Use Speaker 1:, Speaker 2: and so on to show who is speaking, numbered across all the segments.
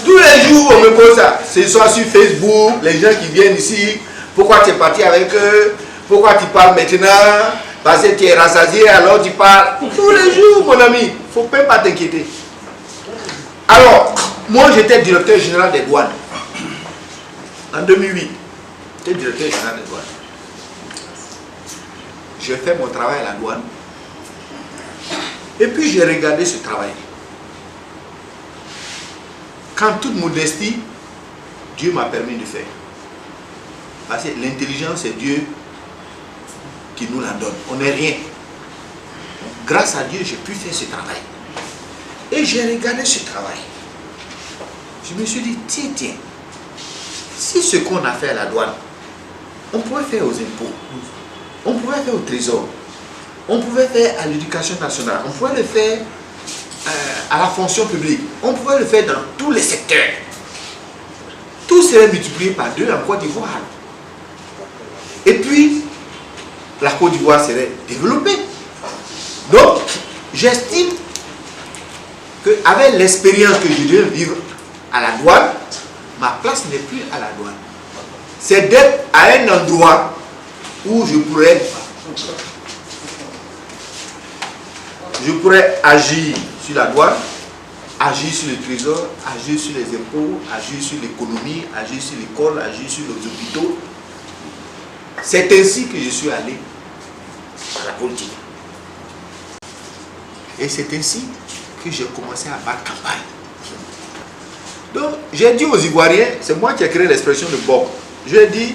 Speaker 1: Tous les jours, on me pose ça. C'est soit sur Facebook, les gens qui viennent ici, pourquoi tu es parti avec eux, pourquoi tu parles maintenant, parce que tu es rassasié, alors tu parles. Tous les jours, mon ami, il ne faut même pas t'inquiéter. Alors, moi j'étais directeur général des douanes. En 2008, j'étais directeur général des douanes. J'ai fait mon travail à la douane. Et puis j'ai regardé ce travail. Quand toute modestie, Dieu m'a permis de faire. Parce que l'intelligence, c'est Dieu qui nous la donne. On n'est rien. Grâce à Dieu, j'ai pu faire ce travail. Et j'ai regardé ce travail. Je me suis dit, tiens, si ce qu'on a fait à la douane, on pouvait faire aux impôts, on pouvait faire au trésor, on pouvait faire à l'éducation nationale, on pouvait le faire à la fonction publique, on pouvait le faire dans tous les secteurs. Tout serait multiplié par 2 en Côte d'Ivoire. Et puis, la Côte d'Ivoire serait développée. Donc, j'estime qu'avec l'expérience que je viens vivre à la douane, ma place n'est plus à la douane. C'est d'être à un endroit où je pourrais agir sur la douane, agir sur le trésor, agir sur les impôts, agir sur l'économie, agir sur l'école, agir sur les hôpitaux. C'est ainsi que je suis allé à la politique. Et c'est ainsi que j'ai commencé à battre campagne. Donc, j'ai dit aux Ivoiriens, c'est moi qui ai créé l'expression de BOC. Je ai dit,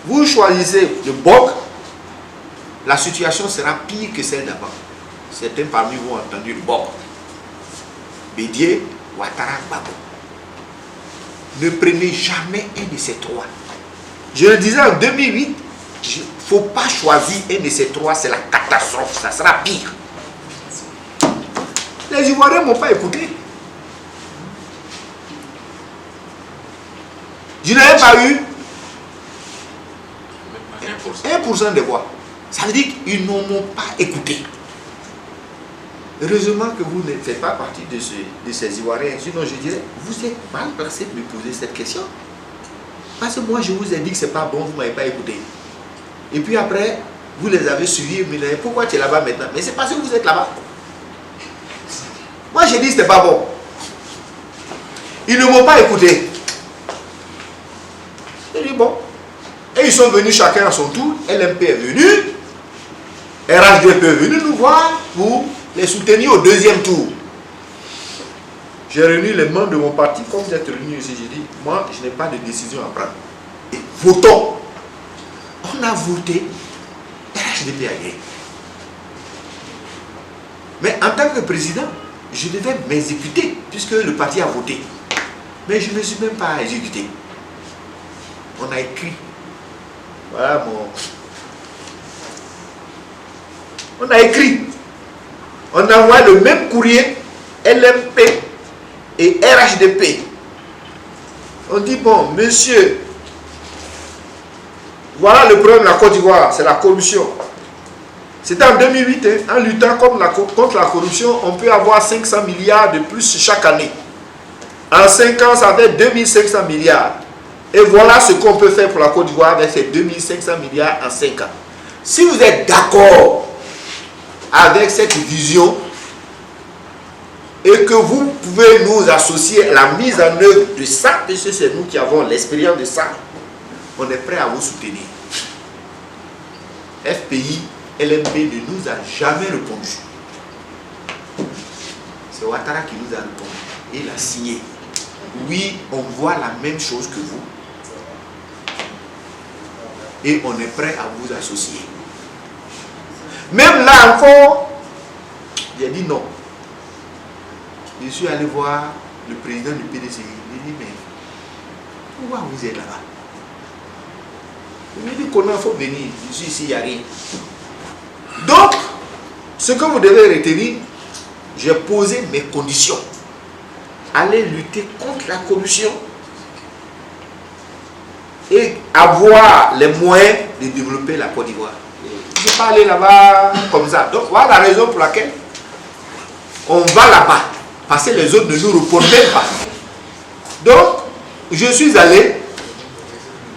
Speaker 1: vous choisissez le BOC, la situation sera pire que celle d'avant. Certains parmi vous ont entendu le BOC. Bédié, Ouattara, Gbagbo. Ne prenez jamais un de ces trois. Je le disais en 2008, il ne faut pas choisir un de ces trois, c'est la catastrophe, ça sera pire. Les Ivoiriens ne m'ont pas écouté. Je n'avais pas eu 1% des voix. Ça veut dire qu'ils ne m'ont pas écouté. Heureusement que vous ne faites pas partie de ces Ivoiriens. Sinon, je dirais, vous êtes mal placé de me poser cette question. Parce que moi, je vous ai dit que ce n'est pas bon, vous ne m'avez pas écouté. Et puis après, vous les avez suivis. Mais pourquoi tu es là-bas maintenant? Mais c'est parce que vous êtes là-bas. Moi, j'ai dit que ce n'était pas bon. Ils ne m'ont pas écouté. J'ai dit bon. Et ils sont venus chacun à son tour. LMP est venu. RHDP est venu nous voir pour les soutenir au deuxième tour. J'ai réuni les membres de mon parti, comme vous êtes réunis ici. J'ai dit, moi, je n'ai pas de décision à prendre. Et votons. On a voté. RHDP a gagné. Mais en tant que président, je devais m'exécuter, puisque le parti a voté. Mais je ne me suis même pas exécuté. On a écrit. Voilà mon... On a écrit. On a envoyé le même courrier, LMP et RHDP. On dit, bon, monsieur, voilà le problème de la Côte d'Ivoire, c'est la corruption. C'était en 2008, hein, en luttant contre la corruption, on peut avoir 500 milliards de plus chaque année. En 5 ans, ça fait 2500 milliards. Et voilà ce qu'on peut faire pour la Côte d'Ivoire avec ces 2500 milliards en 5 ans. Si vous êtes d'accord avec cette vision et que vous pouvez nous associer à la mise en œuvre de ça, puisque c'est nous qui avons l'expérience de ça, on est prêt à vous soutenir. FPI, LMP ne nous a jamais répondu. C'est Ouattara qui nous a répondu. Il a signé. Oui, on voit la même chose que vous. Et on est prêt à vous associer. Même là encore, j'ai dit non. Je suis allé voir le président du PDC. Il dit, mais pourquoi vous êtes là-bas? Il me dit qu'on a faut venir. Je suis ici, il n'y a rien. Donc, ce que vous devez retenir, j'ai posé mes conditions. Aller lutter contre la corruption et avoir les moyens de développer la Côte d'Ivoire. Je ne vais pas aller là-bas comme ça. Donc, voilà la raison pour laquelle on va là-bas. Parce que les autres ne nous répondent même pas. Donc, je suis allé.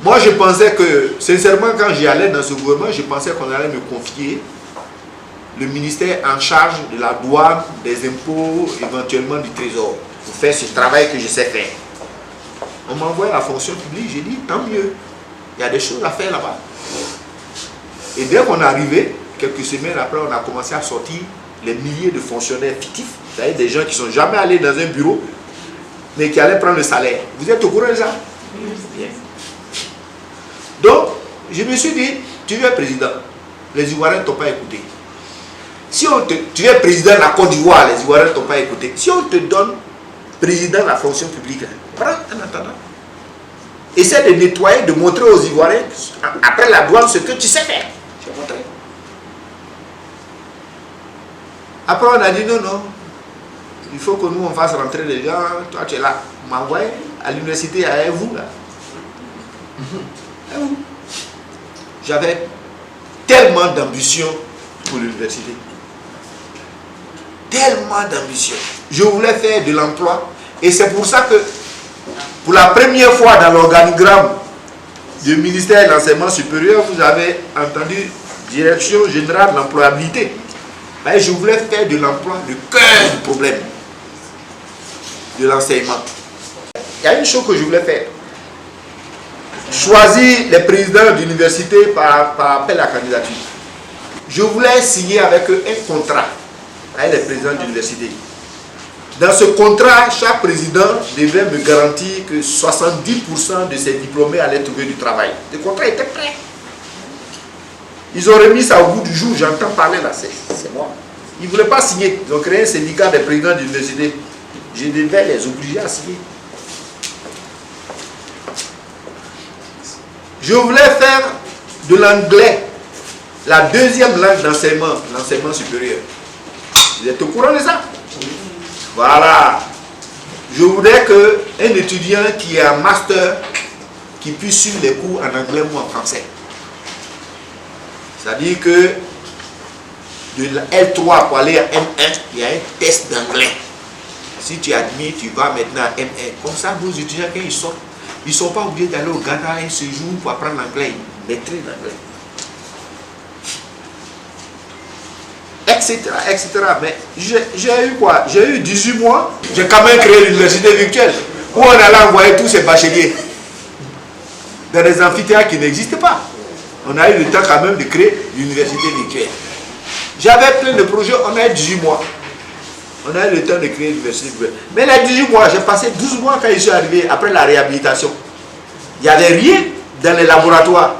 Speaker 1: Moi, je pensais que, sincèrement, quand j'y allais dans ce gouvernement, je pensais qu'on allait me confier le ministère en charge de la douane, des impôts, éventuellement du trésor, pour faire ce travail que je sais faire. On m'a envoyé à la fonction publique, j'ai dit, tant mieux. Il y a des choses à faire là-bas. Et dès qu'on est arrivé, quelques semaines après, on a commencé à sortir les milliers de fonctionnaires fictifs. Vous savez, des gens qui ne sont jamais allés dans un bureau, mais qui allaient prendre le salaire. Vous êtes au courant de ça? Bien. Donc, je me suis dit, tu es président. Les Ivoiriens ne t'ont pas écouté. Si tu es président de la Côte d'Ivoire, les Ivoiriens ne t'ont pas écouté. Si on te donne président de la fonction publique, prends en attendant. Essaie de nettoyer, de montrer aux Ivoiriens, après la douane, ce que tu sais faire. J'ai montré. Après, on a dit non, non. Il faut que nous, on fasse rentrer les gens. Toi, tu es là. On m'a envoyé à l'université, à vous, là. J'avais tellement d'ambition pour l'université. Tellement d'ambition. Je voulais faire de l'emploi. Et c'est pour ça que, pour la première fois dans l'organigramme du ministère de l'Enseignement supérieur, vous avez entendu Direction générale de l'employabilité. Je voulais faire de l'emploi le cœur du problème de l'enseignement. Il y a une chose que je voulais faire. Choisir les présidents d'université par appel à candidature. Je voulais signer avec eux un contrat avec les présidents d'université. Dans ce contrat, chaque président devait me garantir que 70% de ses diplômés allaient trouver du travail. Le contrat était prêt. Ils ont remis ça au bout du jour, j'entends parler là, c'est moi. Ils ne voulaient pas signer. Ils ont créé un syndicat des présidents d'université. Je devais les obliger à signer. Je voulais faire de l'anglais la deuxième langue d'enseignement, l'enseignement supérieur. Vous êtes au courant de ça? Voilà. Je voudrais qu'un étudiant qui est en master, qui puisse suivre les cours en anglais ou en français. C'est-à-dire que de L3 pour aller à M1, il y a un test d'anglais. Si tu es admis, tu vas maintenant à M1. Comme ça, vos étudiants, quand ils sortent, ils ne sont pas obligés d'aller au Ghana un séjour pour apprendre l'anglais. Ils maîtrisent l'anglais. Etc. etc. Mais j'ai eu quoi? J'ai eu 18 mois. J'ai quand même créé l'université virtuelle où on allait envoyer tous ces bacheliers dans des amphithéâtres qui n'existaient pas. On a eu le temps quand même de créer l'université virtuelle. J'avais plein de projets, on a eu 18 mois. On a eu le temps de créer l'université virtuelle. Mais les 18 mois, j'ai passé 12 mois quand je suis arrivé après la réhabilitation. Il n'y avait rien dans les laboratoires.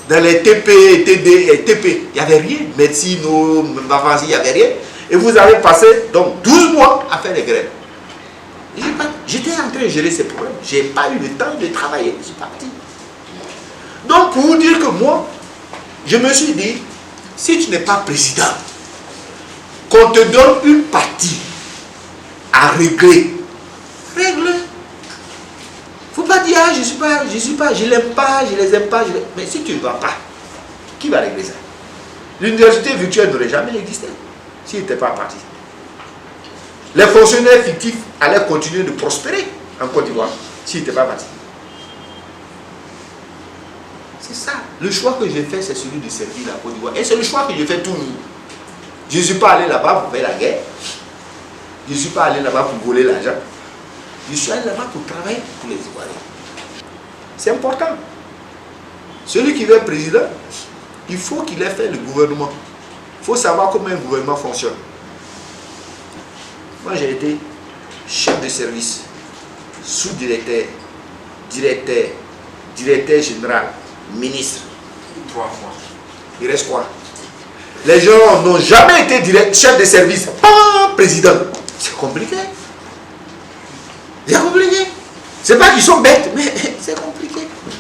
Speaker 1: Dans les TP, TD et TP, il n'y avait rien. Médecine, il n'y avait rien. Et vous avez passé donc 12 mois à faire des grèves. J'étais en train de gérer ces problèmes. Je n'ai pas eu le temps de travailler. Je suis parti. Donc, pour vous dire que moi, je me suis dit, si tu n'es pas président, qu'on te donne une partie à régler, règle. Il ne faut pas dire, ah, je ne l'aime pas, je ne les aime pas. Mais si tu ne vas pas, qui va régler ça? L'université virtuelle n'aurait jamais existé s'il n'était pas parti. Les fonctionnaires fictifs allaient continuer de prospérer en Côte d'Ivoire s'il n'était pas parti. C'est ça. Le choix que j'ai fait, c'est celui de servir la Côte d'Ivoire. Et c'est le choix que je fais toujours. Je ne suis pas allé là-bas pour faire la guerre. Je ne suis pas allé là-bas pour voler l'argent. Je suis allé là-bas pour travailler pour les Ivoiriens. C'est important. Celui qui veut être président, il faut qu'il ait fait le gouvernement. Il faut savoir comment un gouvernement fonctionne. Moi, j'ai été chef de service, sous-directeur, directeur général, ministre. 3 mois. Il reste quoi? Les gens n'ont jamais été chef de service, pas président. C'est compliqué. C'est compliqué. C'est pas qu'ils sont bêtes, mais c'est compliqué.